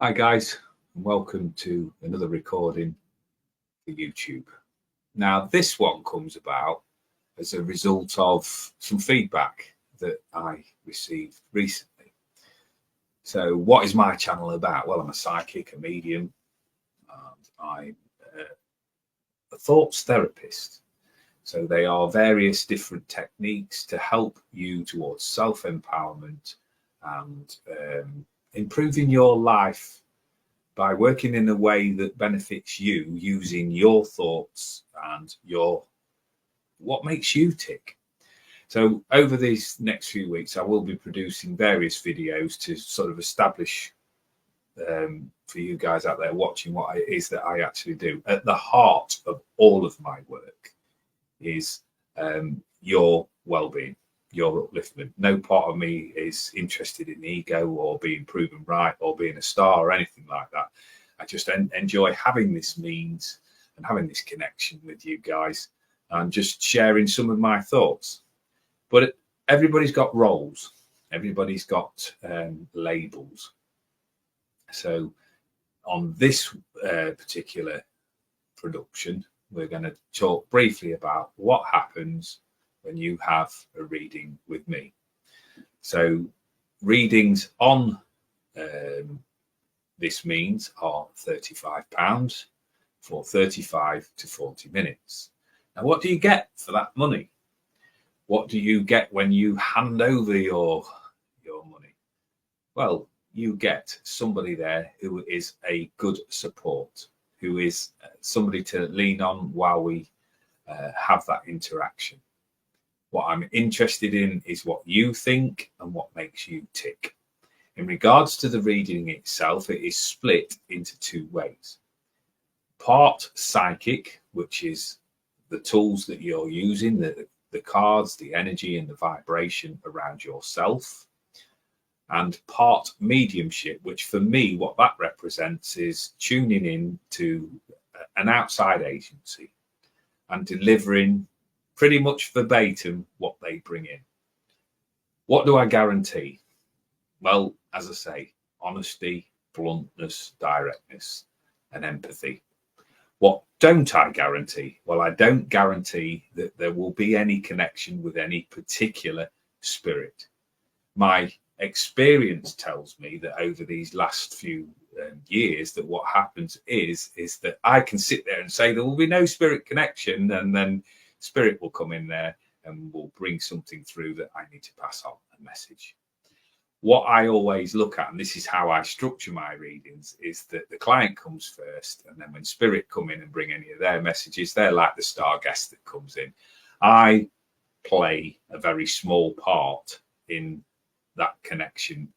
Hi guys, and welcome to another recording for YouTube. Now this one comes about as a result of some feedback that I received recently. So what is my channel about? Well, I'm a psychic, a medium, and I'm a thoughts therapist. So they are various different techniques to help you towards self-empowerment and improving your life by working in a way that benefits you, using your thoughts and what makes you tick. So over these next few weeks, I will be producing various videos to sort of establish for you guys out there watching what it is that I actually do. At the heart of all of my work is your well-being, your upliftment. No part of me is interested in ego or being proven right or being a star or anything like that. I just enjoy having this means and having this connection with you guys and just sharing some of my thoughts. But everybody's got roles, everybody's got labels. So on this particular production, we're going to talk briefly about what happens when you have a reading with me. So readings on this means are £35 for 35 to 40 minutes. Now, what do you get for that money? What do you get when you hand over your money? Well, you get somebody there who is a good support, who is somebody to lean on while we have that interaction. What I'm interested in is what you think and what makes you tick. In regards to the reading itself, it is split into two ways. Part psychic, which is the tools that you're using, the cards, the energy and the vibration around yourself. And part mediumship, which for me, what that represents is tuning in to an outside agency and delivering pretty much verbatim what they bring in. What do I guarantee? Well, as I say, honesty, bluntness, directness, and empathy. What don't I guarantee? Well, I don't guarantee that there will be any connection with any particular spirit. My experience tells me that over these last few years that what happens is that I can sit there and say there will be no spirit connection, and then spirit will come in there and will bring something through that I need to pass on a message. What I always look at, and this is how I structure my readings, is that the client comes first, and then when spirit come in and bring any of their messages, they're like the star guest that comes in. I play a very small part in that connection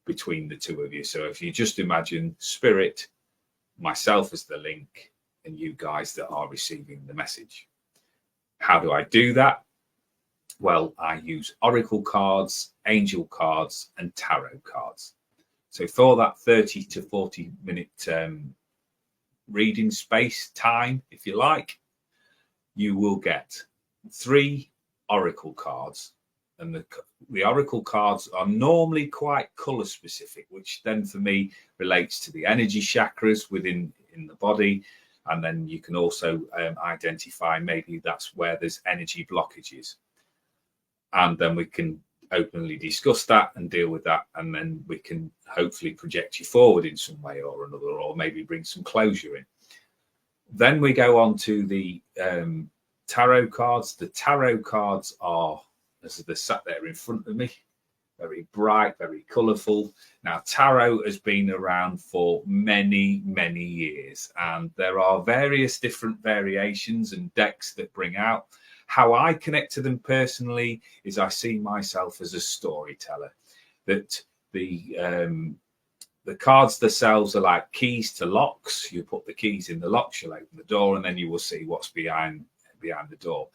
between the two of you. So if you just imagine spirit, myself as the link, and you guys that are receiving the message. How do I do that? Well, I use oracle cards, angel cards, and tarot cards. So for that 30 to 40 minute reading space time, if you like, you will get 3 oracle cards. And the oracle cards are normally quite color specific, which then for me relates to the energy chakras within the body. And then you can also identify maybe that's where there's energy blockages. And then we can openly discuss that and deal with that. And then we can hopefully project you forward in some way or another, or maybe bring some closure in. Then we go on to the tarot cards. The tarot cards are, as they're sat there in front of me, very bright, very colourful. Now, tarot has been around for many, many years, and there are various different variations and decks that bring out. How I connect to them personally is I see myself as a storyteller, that the cards themselves are like keys to locks. You put the keys in the locks, you'll open the door, and then you will see what's behind the door.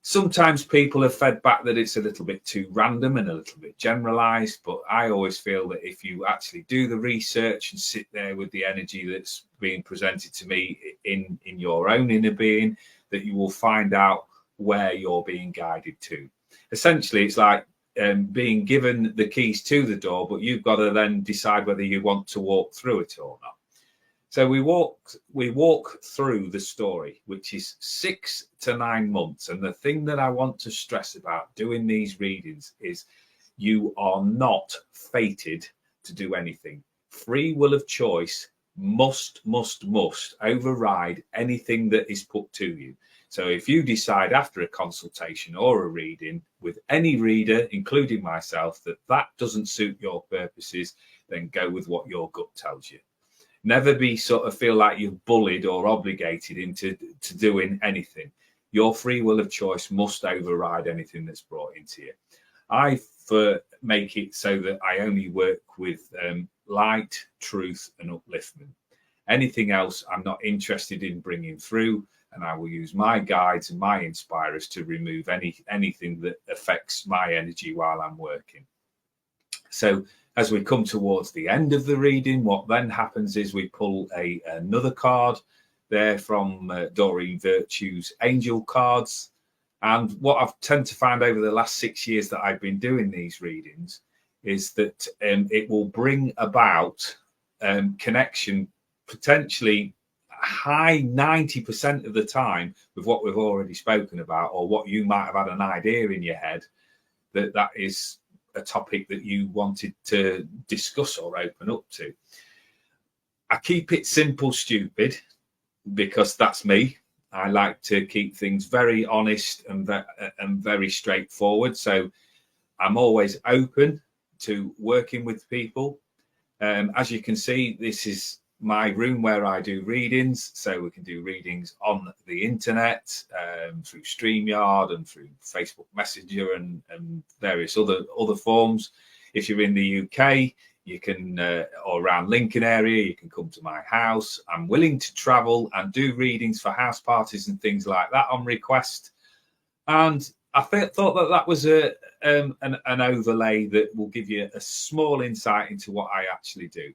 Sometimes people have fed back that it's a little bit too random and a little bit generalized, but I always feel that if you actually do the research and sit there with the energy that's being presented to me in your own inner being, that you will find out where you're being guided to. Essentially, it's like being given the keys to the door, but you've got to then decide whether you want to walk through it or not. So we walk through the story, which is 6 to 9 months. And the thing that I want to stress about doing these readings is you are not fated to do anything. Free will of choice must override anything that is put to you. So if you decide after a consultation or a reading with any reader, including myself, that that doesn't suit your purposes, then go with what your gut tells you. Never be sort of feel like you're bullied or obligated into doing anything. Your free will of choice must override anything that's brought into you. I make it so that I only work with light, truth, and upliftment. Anything else I'm not interested in bringing through, and I will use my guides and my inspirers to remove anything that affects my energy while I'm working. So as we come towards the end of the reading, what then happens is we pull another card there from Doreen Virtue's Angel Cards. And what I've tend to find over the last 6 years that I've been doing these readings is that it will bring about connection, potentially high 90% of the time, with what we've already spoken about, or what you might have had an idea in your head that is a topic that you wanted to discuss or open up to. I keep it simple, stupid, because that's me. I like to keep things very honest and very straightforward. So I'm always open to working with people. As you can see, this is my room where I do readings. So we can do readings on the internet, through StreamYard and through Facebook Messenger and various other forms. If you're in the UK, you can, or around Lincoln area, you can come to my house. I'm willing to travel and do readings for house parties and things like that on request. And I thought that was an overlay that will give you a small insight into what I actually do.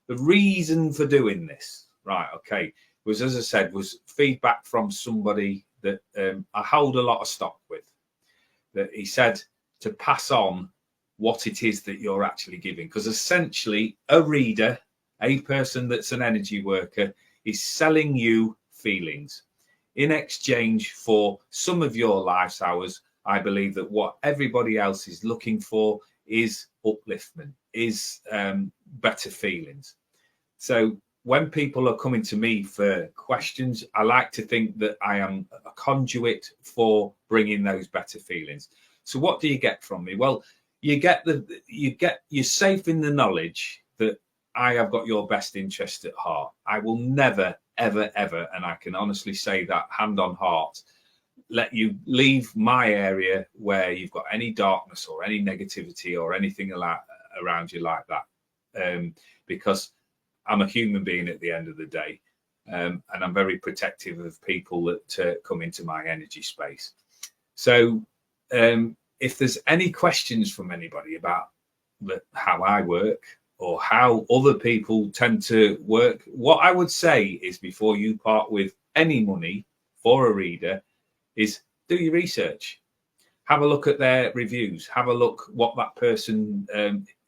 The reason for doing this, right, okay, was, as I said, was feedback from somebody that I hold a lot of stock with. That he said to pass on what it is that you're actually giving. Because essentially, a reader, a person that's an energy worker, is selling you feelings. In exchange for some of your life's hours, I believe that what everybody else is looking for is upliftment, is better feelings. So when people are coming to me for questions, I like to think that I am a conduit for bringing those better feelings. So what do you get from me? Well, you're safe in the knowledge that I have got your best interest at heart. I will never, ever, ever, and I can honestly say that hand on heart, let you leave my area where you've got any darkness or any negativity or anything around you like that, because I'm a human being at the end of the day, and I'm very protective of people that come into my energy space. So if there's any questions from anybody about how I work or how other people tend to work, what I would say is, before you part with any money for a reader, is do your research. Have a look at their reviews. Have a look what that person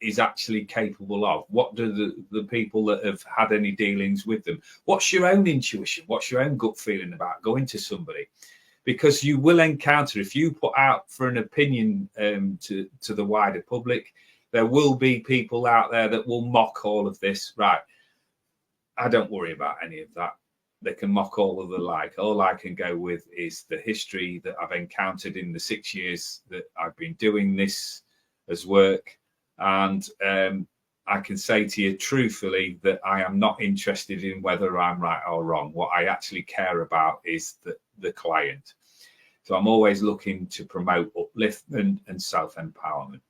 is actually capable of. What do the people that have had any dealings with them? What's your own intuition? What's your own gut feeling about going to somebody? Because you will encounter, if you put out for an opinion to the wider public, there will be people out there that will mock all of this. Right. I don't worry about any of that. They can mock all of the like. All I can go with is the history that I've encountered in the 6 years that I've been doing this as work. And I can say to you truthfully that I am not interested in whether I'm right or wrong. What I actually care about is the client. So I'm always looking to promote upliftment and self-empowerment.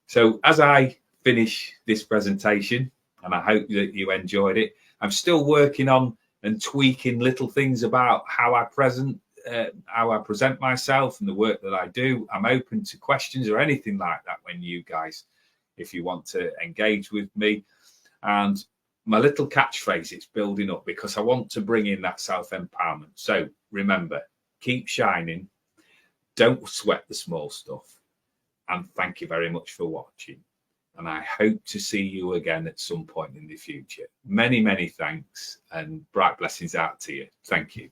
So as I finish this presentation, and I hope that you enjoyed it, I'm still working on and tweaking little things about how I present myself and the work that I do. I'm open to questions or anything like that when you guys, if you want to engage with me. And my little catchphrase, it's building up, because I want to bring in that self-empowerment. So remember, keep shining. Don't sweat the small stuff. and thank you very much for watching. And I hope to see you again at some point in the future. Many, many thanks, and bright blessings out to you. Thank you.